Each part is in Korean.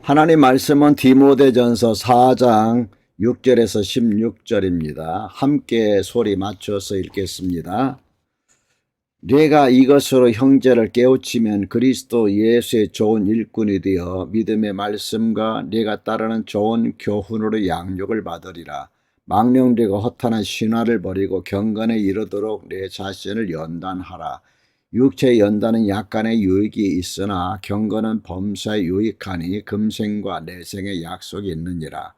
하나님 말씀은 디모데전서 4장 6절에서 16절입니다. 함께 소리 맞춰서 읽겠습니다. 네가 이것으로 형제를 깨우치면 그리스도 예수의 좋은 일꾼이 되어 믿음의 말씀과 네가 따르는 좋은 교훈으로 양육을 받으리라. 망령되고 허탄한 신화를 버리고 경건에 이르도록 내 자신을 연단하라. 육체의 연단은 약간의 유익이 있으나 경건은 범사에 유익하니 금생과 내생의 약속이 있느니라.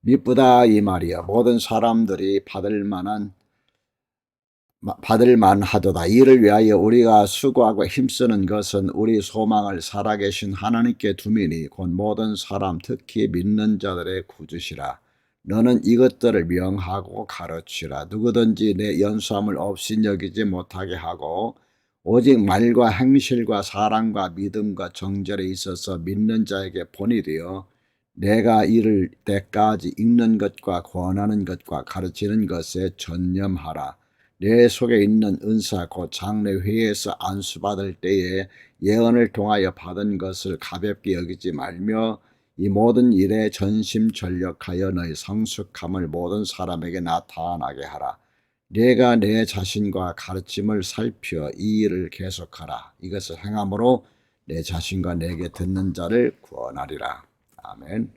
미쁘다 이 말이야. 모든 사람들이 받을 만하도다. 이를 위하여 우리가 수고하고 힘쓰는 것은 우리 소망을 살아계신 하나님께 두미니 곧 모든 사람 특히 믿는 자들의 구주시라. 너는 이것들을 명하고 가르치라. 누구든지 내 연수함을 없이 여기지 못하게 하고 오직 말과 행실과 사랑과 믿음과 정절에 있어서 믿는 자에게 본이 되어 내가 이를 때까지 읽는 것과 권하는 것과 가르치는 것에 전념하라. 내 속에 있는 은사 곧 장래회에서 안수받을 때에 예언을 통하여 받은 것을 가볍게 여기지 말며 이 모든 일에 전심전력하여 너의 성숙함을 모든 사람에게 나타나게 하라. 내가 내 자신과 가르침을 살펴 이 일을 계속하라. 이것을 행함으로 내 자신과 내게 듣는 자를 구원하리라. 아멘.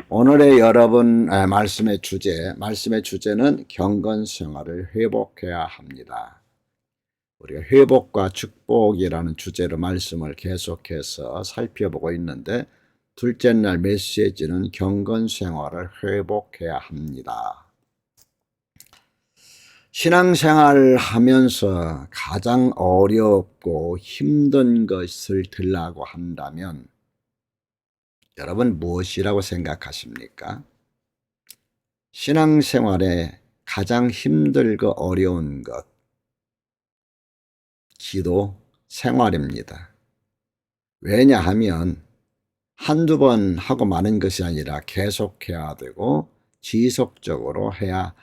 오늘의 여러분 말씀의 주제는 경건 생활을 회복해야 합니다. 우리가 회복과 축복이라는 주제로 말씀을 계속해서 살펴보고 있는데 둘째 날 메시지는 경건 생활을 회복해야 합니다. 신앙생활을 하면서 가장 어렵고 힘든 것을 들라고 한다면 여러분 무엇이라고 생각하십니까? 신앙생활에 가장 힘들고 어려운 것, 기도 생활입니다. 왜냐하면 한두 번 하고 마는 것이 아니라 계속해야 되고 지속적으로 해야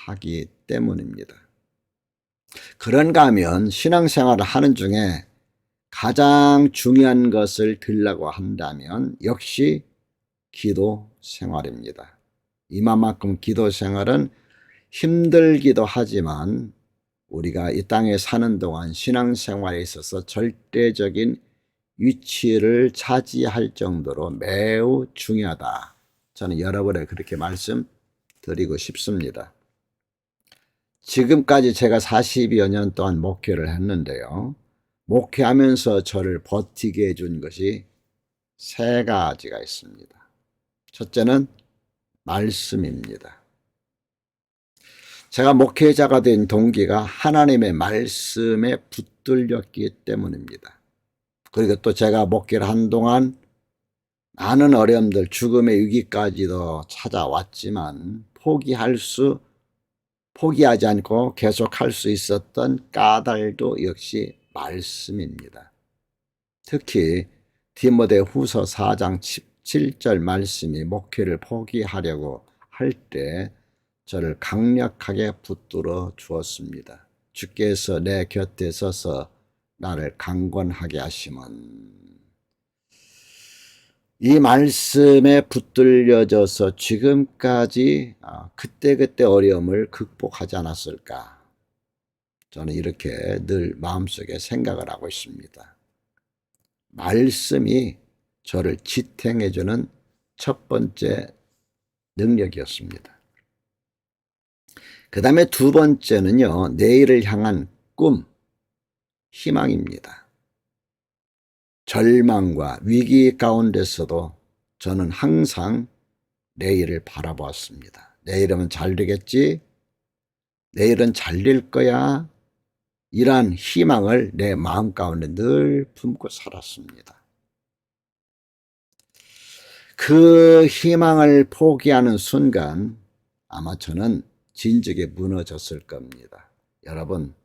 하기 때문입니다. 그런가 하면 신앙생활을 하는 중에 가장 중요한 것을 들라고 한다면 역시 기도 생활입니다. 이만큼 기도 생활은 힘들기도 하지만 우리가 이 땅에 사는 동안 신앙생활에 있어서 절대적인 위치를 차지할 정도로 매우 중요하다. 저는 여러분에게 그렇게 말씀드리고 싶습니다. 지금까지 제가 40여 년 동안 목회를 했는데요. 목회하면서 저를 버티게 해준 것이 세 가지가 있습니다. 첫째는 말씀입니다. 제가 목회자가 된 동기가 하나님의 말씀에 붙들렸기 때문입니다. 그리고 또 제가 목회를 한동안 많은 어려움들, 죽음의 위기까지도 찾아왔지만 포기하지 않고 계속할 수 있었던 까닭도 역시 말씀입니다. 특히 디모데후서 4장 17절 말씀이 목회를 포기하려고 할 때 저를 강력하게 붙들어 주었습니다. 주께서 내 곁에 서서 나를 강권하게 하심은 이 말씀에 붙들려져서 지금까지 그때그때 어려움을 극복하지 않았을까? 저는 이렇게 늘 마음속에 생각을 하고 있습니다. 말씀이 저를 지탱해주는 첫 번째 능력이었습니다. 그 다음에 두 번째는요, 내일을 향한 꿈, 희망입니다. 절망과 위기 가운데서도 저는 항상 내일을 바라보았습니다. 내일은 잘 되겠지? 내일은 잘 될 거야? 이러한 희망을 내 마음 가운데 늘 품고 살았습니다. 그 희망을 포기하는 순간 아마 저는 진즉에 무너졌을 겁니다. 여러분,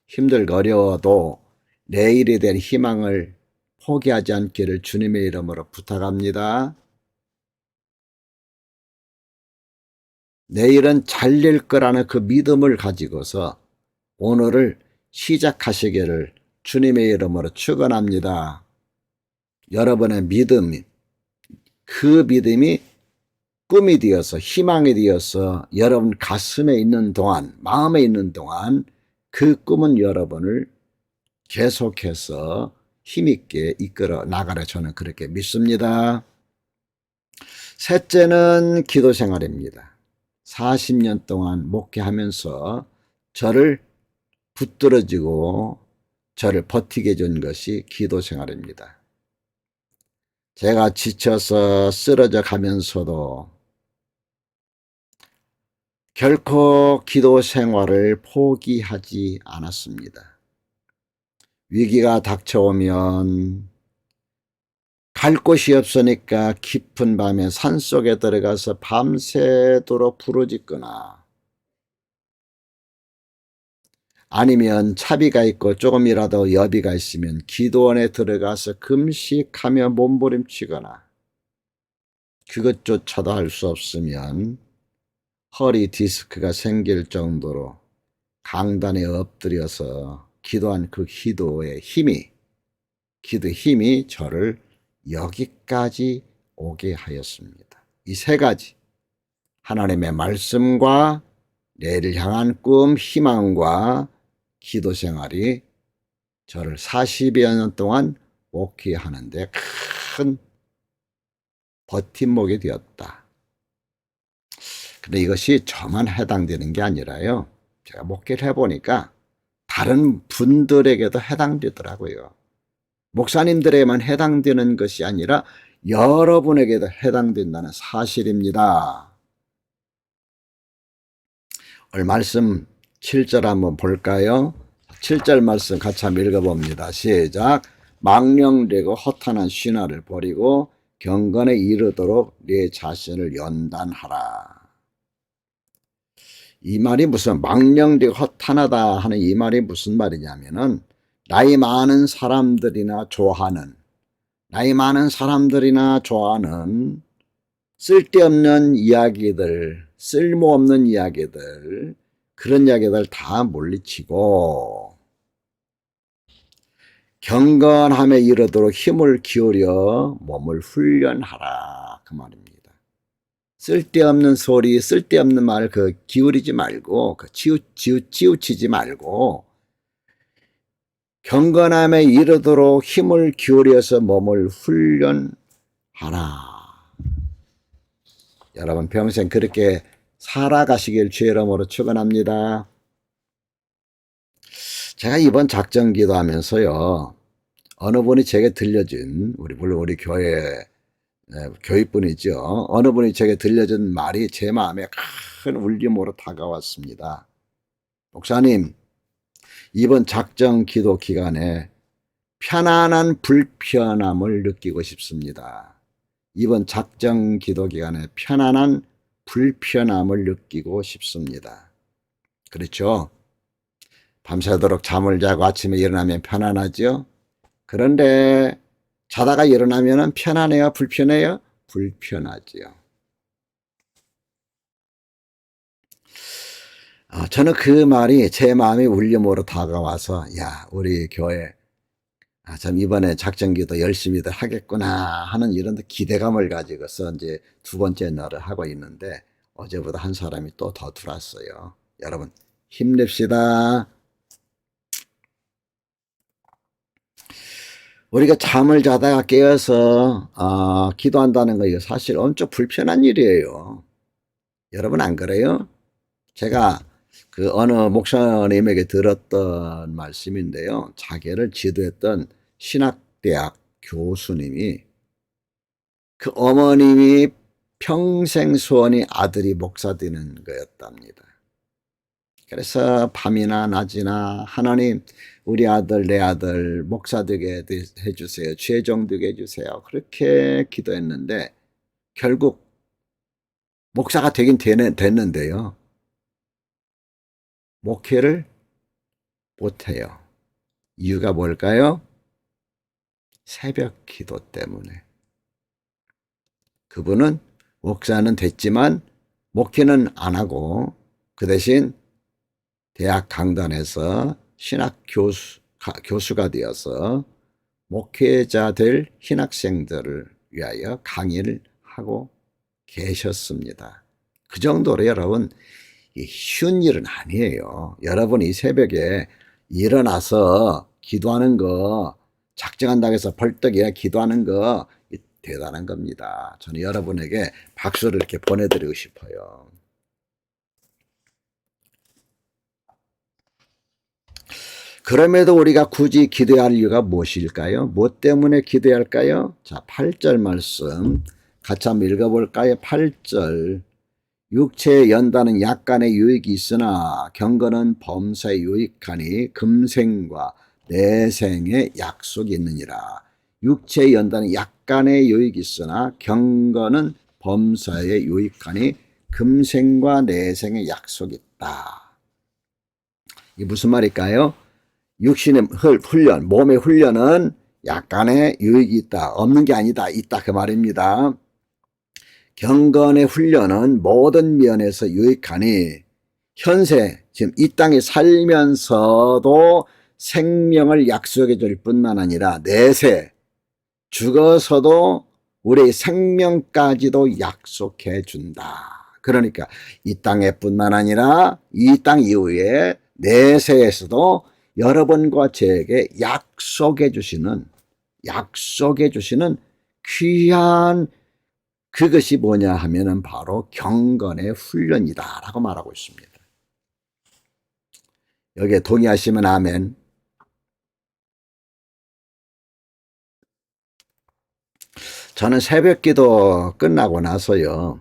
힘들고 어려워도 내일에 대한 희망을 포기하지 않기를 주님의 이름으로 부탁합니다. 내일은 잘 될 거라는 그 믿음을 가지고서 오늘을 시작하시기를 주님의 이름으로 축원합니다. 여러분의 믿음, 그 믿음이 꿈이 되어서 희망이 되어서 여러분 가슴에 있는 동안, 마음에 있는 동안 그 꿈은 여러분을 계속해서 힘있게 이끌어 나가라, 저는 그렇게 믿습니다. 셋째는 기도 생활입니다. 40년 동안 목회하면서 저를 붙들어주고 저를 버티게 해준 것이 기도 생활입니다. 제가 지쳐서 쓰러져 가면서도 결코 기도 생활을 포기하지 않았습니다. 위기가 닥쳐오면 갈 곳이 없으니까 깊은 밤에 산속에 들어가서 밤새도록 부르짖거나 아니면 차비가 있고 조금이라도 여비가 있으면 기도원에 들어가서 금식하며 몸부림치거나 그것조차도 할 수 없으면 허리 디스크가 생길 정도로 강단에 엎드려서 기도한 그 기도의 힘이, 기도의 힘이 저를 여기까지 오게 하였습니다. 이 세 가지, 하나님의 말씀과 내일을 향한 꿈, 희망과 기도 생활이 저를 40여 년 동안 목회하는데 큰 버팀목이 되었다. 근데 이것이 저만 해당되는 게 아니라요, 제가 목회를 해보니까 다른 분들에게도 해당되더라고요. 목사님들에게만 해당되는 것이 아니라 여러분에게도 해당된다는 사실입니다. 오늘 말씀 7절 한번 볼까요? 7절 말씀 같이 한번 읽어봅니다. 시작. 망령되고 허탄한 신화를 버리고 경건에 이르도록 네 자신을 연단하라. 이 말이 무슨 망령되고 허탄하다 하는 이 말이 무슨 말이냐면은 나이 많은 사람들이나 좋아하는 쓸데없는 이야기들, 쓸모없는 이야기들, 그런 이야기들 다 물리치고 경건함에 이르도록 힘을 기울여 몸을 훈련하라, 그 말입니다. 쓸데없는 소리, 쓸데없는 말 기울이지 말고 치우치지 말고 경건함에 이르도록 힘을 기울여서 몸을 훈련하라. 여러분 평생 그렇게 살아가시길 주의 이름으로 축원합니다. 제가 이번 작정 기도하면서요, 어느 분이 제게 들려준, 물론 우리 교회 교육분이죠. 어느 분이 제게 들려준 말이 제 마음에 큰 울림으로 다가왔습니다. 목사님, 이번 작정 기도 기간에 편안한 불편함을 느끼고 싶습니다. 이번 작정 기도 기간에 편안한 불편함을 느끼고 싶습니다. 그렇죠? 밤새도록 잠을 자고 아침에 일어나면 편안하죠? 그런데 자다가 일어나면 편안해요? 불편해요? 불편하지요. 저는 그 말이 제 마음이 울림으로 다가와서, 야, 우리 교회 참 이번에 작정기도 열심히들 하겠구나 하는 이런 기대감을 가지고서 이제 두 번째 날을 하고 있는데, 어제보다 한 사람이 또 더 들어왔어요. 여러분 힘냅시다. 우리가 잠을 자다가 깨어서 기도한다는 거, 이거 사실 엄청 불편한 일이에요. 여러분 안 그래요? 제가 그 어느 목사님에게 들었던 말씀인데요, 자기를 지도했던 신학대학 교수님이, 그 어머님이 평생 소원이 아들이 목사 되는 거였답니다. 그래서 밤이나 낮이나 하나님, 우리 아들 내 아들 목사 되게 해주세요, 죄종 되게 해주세요, 그렇게 기도했는데 결국 목사가 되긴 됐는데요, 목회를 못해요. 이유가 뭘까요? 새벽 기도 때문에. 그분은 목사는 됐지만 목회는 안 하고 그 대신 대학 강단에서 신학 교수가 되어서 목회자 될 신학생들을 위하여 강의를 하고 계셨습니다. 그 정도로 여러분 쉬운 일은 아니에요. 여러분이 새벽에 일어나서 기도하는 거, 작정한다고 해서 벌떡 기도하는 거 대단한 겁니다. 저는 여러분에게 박수를 이렇게 보내드리고 싶어요. 그럼에도 우리가 굳이 기도해야 할 이유가 무엇일까요? 무엇 때문에 기도해야 할까요? 자, 8절 말씀 같이 한번 읽어볼까요? 8절. 육체에 연다는 약간의 유익이 있으나 경건은 범사에 유익하니 금생과 내생의 약속이 있느니라. 육체에 연다는 약간의 유익이 있으나 경건은 범사에 유익하니 금생과 내생의 약속이 있다. 이게 무슨 말일까요? 육신의 훈련, 몸의 훈련은 약간의 유익이 있다. 없는 게 아니다. 있다. 그 말입니다. 경건의 훈련은 모든 면에서 유익하니 현세, 지금 이 땅에 살면서도 생명을 약속해 줄 뿐만 아니라 내세, 죽어서도 우리의 생명까지도 약속해 준다. 그러니까 이 땅에 뿐만 아니라 이 땅 이후에 내세에서도 여러분과 저에게 약속해 주시는 귀한 그것이 뭐냐 하면은 바로 경건의 훈련이다라고 말하고 있습니다. 여기에 동의하시면 아멘. 저는 새벽기도 끝나고 나서요,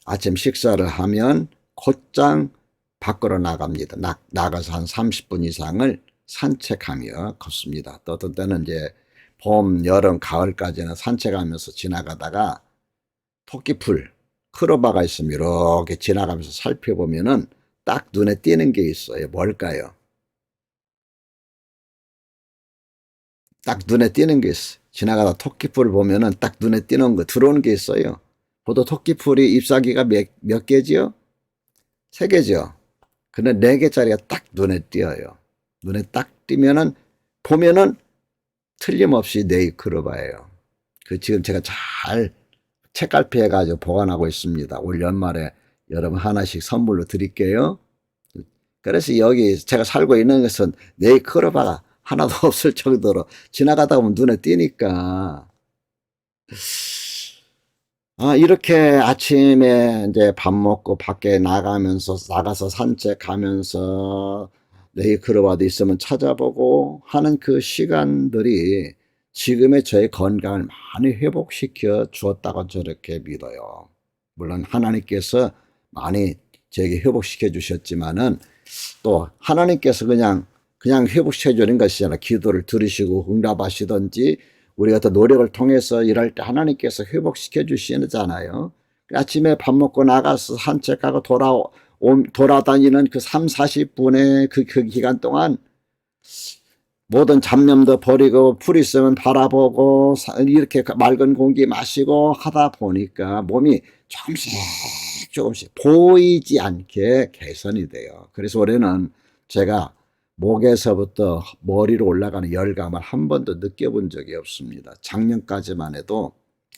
아침 식사를 하면 곧장 밖으로 나갑니다. 나가서 한 30분 이상을 산책하며 걷습니다. 또 어떤 때는 이제 봄, 여름, 가을까지는 산책하면서 지나가다가 토끼풀, 크로바가 있으면 이렇게 지나가면서 살펴보면은 딱 눈에 띄는 게 있어요. 뭘까요? 딱 눈에 띄는 게 있어요. 지나가다 토끼풀을 보면은 딱 눈에 띄는 거, 들어오는 게 있어요. 보통 토끼풀이 잎사귀가 몇 개지요? 3개죠. 근데 4개짜리가 딱 눈에 띄어요. 눈에 딱 띄면은, 보면은 틀림없이 네이크로바예요. 그 지금 제가 잘 책갈피 해가지고 보관하고 있습니다. 올 연말에 여러분 하나씩 선물로 드릴게요. 그래서 여기 제가 살고 있는 것은 네이크로바가 하나도 없을 정도로 지나가다 보면 눈에 띄니까. 이렇게 아침에 이제 밥 먹고 밖에 나가서 산책하면서 네이크로바도 있으면 찾아보고 하는 그 시간들이 지금의 저의 건강을 많이 회복시켜 주었다고 저렇게 믿어요. 물론 하나님께서 많이 저에게 회복시켜 주셨지만은 또 하나님께서 그냥 회복시켜 주는 것이 아니라 기도를 들으시고 응답하시든지 우리가 또 노력을 통해서 일할 때 하나님께서 회복시켜 주시잖아요. 아침에 밥 먹고 나가서 산책하고 돌아다니는 그 3, 40분의 그 기간 동안 모든 잡념도 버리고 풀 있으면 바라보고 이렇게 맑은 공기 마시고 하다 보니까 몸이 조금씩 보이지 않게 개선이 돼요. 그래서 올해는 제가 목에서부터 머리로 올라가는 열감을 한 번도 느껴본 적이 없습니다. 작년까지만 해도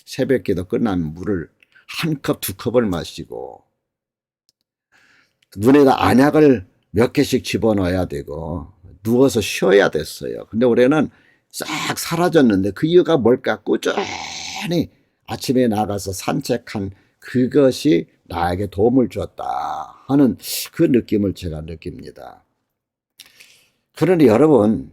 새벽기도 끝나면 물을 1컵, 2컵을 마시고 눈에다 안약을 몇 개씩 집어넣어야 되고 누워서 쉬어야 됐어요. 근데 올해는 싹 사라졌는데 그 이유가 뭘까? 꾸준히 아침에 나가서 산책한 그것이 나에게 도움을 줬다 하는 그 느낌을 제가 느낍니다. 그런데 여러분,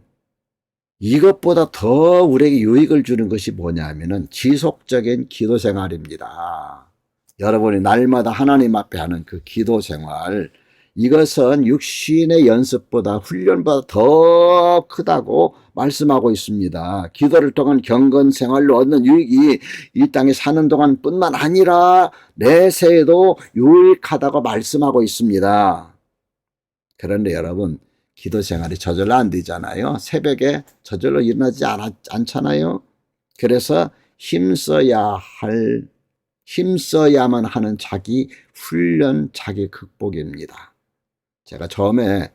이것보다 더 우리에게 유익을 주는 것이 뭐냐 하면은 지속적인 기도 생활입니다. 여러분이 날마다 하나님 앞에 하는 그 기도 생활, 이것은 육신의 연습보다 훈련보다 더 크다고 말씀하고 있습니다. 기도를 통한 경건 생활로 얻는 유익이 이 땅에 사는 동안 뿐만 아니라 내세에도 유익하다고 말씀하고 있습니다. 그런데 여러분, 기도 생활이 저절로 안 되잖아요. 새벽에 저절로 일어나지 않잖아요. 그래서 힘써야만 하는 자기 훈련, 자기 극복입니다. 제가 처음에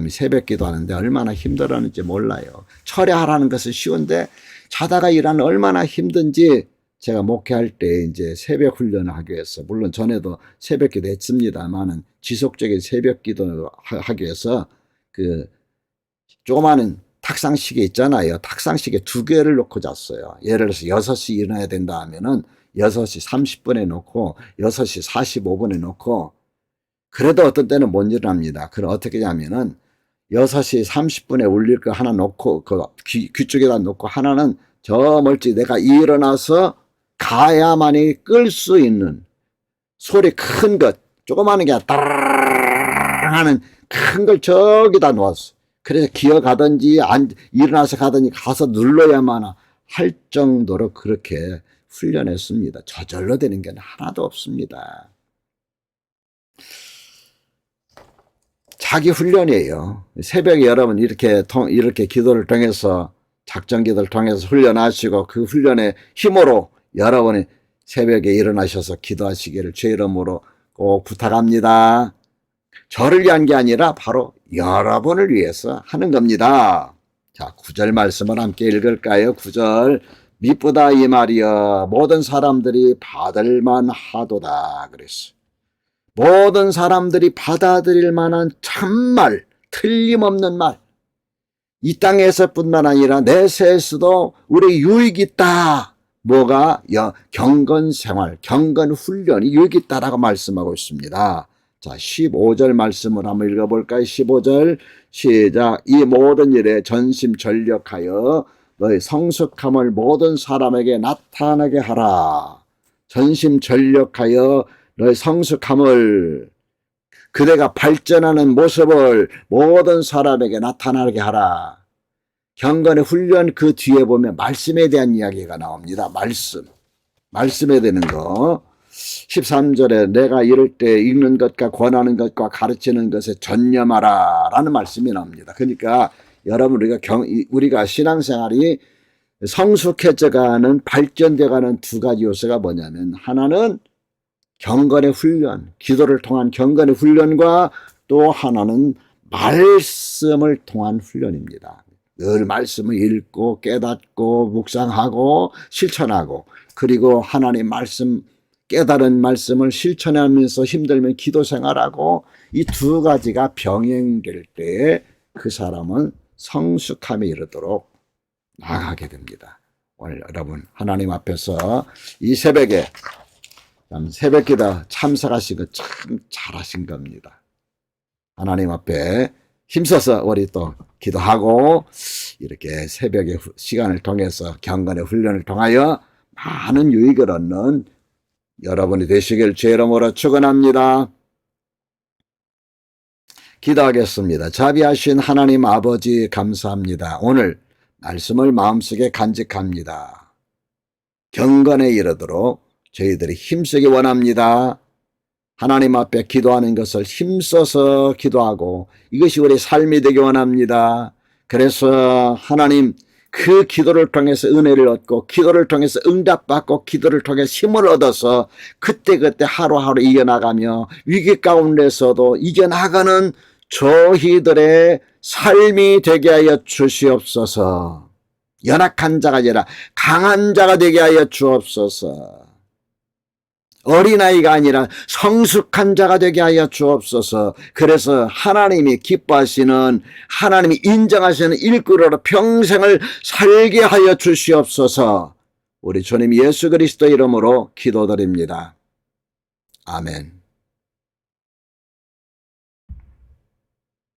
새벽 기도하는데 얼마나 힘들었는지 몰라요. 철야하라는 것은 쉬운데 자다가 일하는 얼마나 힘든지 제가 목회할 때 이제 새벽 훈련을 하기 위해서, 물론 전에도 새벽 기도 했습니다만은 지속적인 새벽 기도를 하기 위해서 그 조그마한 탁상시계 있잖아요. 탁상시계 2개를 놓고 잤어요. 예를 들어서 6시 일어나야 된다 하면은 6시 30분에 놓고 6시 45분에 놓고, 그래도 어떤 때는 못 일어납니다. 그럼 어떻게 하냐면은 6시 30분에 울릴 거 하나 놓고 그 귀 쪽에다 놓고, 하나는 저 멀찍이 내가 일어나서 가야만이 끌 수 있는 소리 큰 것, 조그마한 게 따르르르 하는 큰 걸 저기다 놓았어. 그래서 기어가든지 일어나서 가든지 가서 눌러야만 할 정도로 그렇게 훈련했습니다. 저절로 되는 게 하나도 없습니다. 자기 훈련이에요. 새벽에 여러분 이렇게 기도를 통해서, 작전 기도를 통해서 훈련하시고, 그 훈련의 힘으로 여러분이 새벽에 일어나셔서 기도하시기를 주의 이름으로 꼭 부탁합니다. 저를 위한 게 아니라 바로 여러분을 위해서 하는 겁니다. 자, 9절 말씀을 함께 읽을까요? 9절. 미쁘다 이 말이여 모든 사람들이 받을만 하도다 그랬어요. 모든 사람들이 받아들일 만한 참말, 틀림없는 말. 이 땅에서뿐만 아니라 내세에서도 우리 유익이 있다. 뭐가? 경건생활, 경건훈련이 유익이 있다라고 말씀하고 있습니다. 자, 15절 말씀을 한번 읽어볼까요? 15절 시작. 이 모든 일에 전심전력하여 너희 성숙함을 모든 사람에게 나타나게 하라. 전심전력하여 너희 성숙함을, 그대가 발전하는 모습을 모든 사람에게 나타나게 하라. 경건의 훈련 그 뒤에 보면 말씀에 대한 이야기가 나옵니다. 말씀에 대는 거. 13절에 내가 이럴 때 읽는 것과 권하는 것과 가르치는 것에 전념하라 라는 말씀이 나옵니다. 그러니까 여러분, 우리가 신앙생활이 성숙해져가는, 발전돼가는 2가지 요소가 뭐냐면, 하나는 경건의 훈련, 기도를 통한 경건의 훈련과, 또 하나는 말씀을 통한 훈련입니다. 늘 말씀을 읽고 깨닫고 묵상하고 실천하고, 그리고 하나님 말씀, 깨달은 말씀을 실천하면서 힘들면 기도 생활하고, 이 2가지가 병행될 때 그 사람은 성숙함에 이르도록 나아가게 됩니다. 오늘 여러분 하나님 앞에서 이 새벽에 새벽 기도 참석하신 거 참 잘하신 겁니다. 하나님 앞에 힘써서 우리 또 기도하고, 이렇게 새벽의 시간을 통해서 경건의 훈련을 통하여 많은 유익을 얻는 여러분이 되시길 주의 이름으로 축원합니다. 기도하겠습니다. 자비하신 하나님 아버지 감사합니다. 오늘 말씀을 마음속에 간직합니다. 경건에 이르도록 저희들이 힘쓰기 원합니다. 하나님 앞에 기도하는 것을 힘써서 기도하고, 이것이 우리 삶이 되기 원합니다. 그래서 하나님, 그 기도를 통해서 은혜를 얻고, 기도를 통해서 응답받고, 기도를 통해 힘을 얻어서 그때그때 하루하루 이겨나가며 위기 가운데서도 이겨나가는 저희들의 삶이 되게 하여 주시옵소서. 연약한 자가 아니라 강한 자가 되게 하여 주옵소서. 어린아이가 아니라 성숙한 자가 되게 하여 주옵소서. 그래서 하나님이 기뻐하시는, 하나님이 인정하시는 일꾼으로 평생을 살게 하여 주시옵소서. 우리 주님 예수 그리스도 이름으로 기도드립니다. 아멘.